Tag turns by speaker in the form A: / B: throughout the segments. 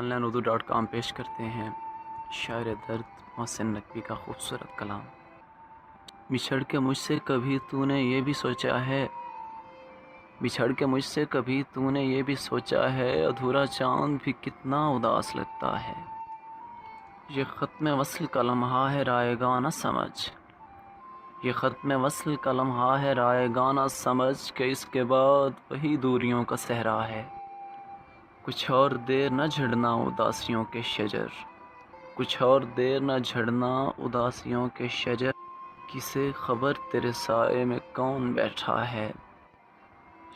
A: onlineurdu.com پیش کرتے ہیں شاعر درد محسن نقوی کا خوبصورت کلام۔ بچھڑ کے مجھ سے کبھی تو نے یہ بھی سوچا ہے، بچھڑ کے مجھ سے کبھی تو نے یہ بھی سوچا ہے، ادھورا چاند بھی کتنا اداس لگتا ہے۔ یہ ختم وصل کا لمحہ ہے رائے گاں نہ سمجھ، یہ ختم وصل کا لمحہ ہے رائے گاں نہ سمجھ، کہ اس کے بعد وہی دوریوں کا صحرا ہے۔ کچھ اور دیر نہ جھڑنا اداسیوں کے شجر، کچھ اور دیر نہ جھڑنا اداسیوں کے شجر، کسے خبر تیرے سائے میں کون بیٹھا ہے۔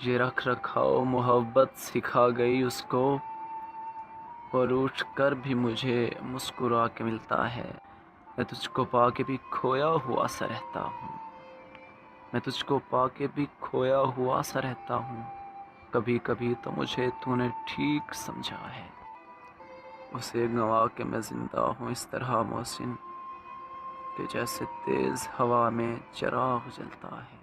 A: یہ رکھ رکھاؤ محبت سکھا گئی اس کو، اور اٹھ کر بھی مجھے مسکرا کے ملتا ہے۔ میں تجھ کو پا کے بھی کھویا ہوا سا رہتا ہوں، میں تجھ کو پا کے بھی کھویا ہوا سا رہتا ہوں، کبھی کبھی تو مجھے تو نے ٹھیک سمجھا ہے۔ اسے گنوا کے میں زندہ ہوں اس طرح محسن، کہ جیسے تیز ہوا میں چراغ جلتا ہے۔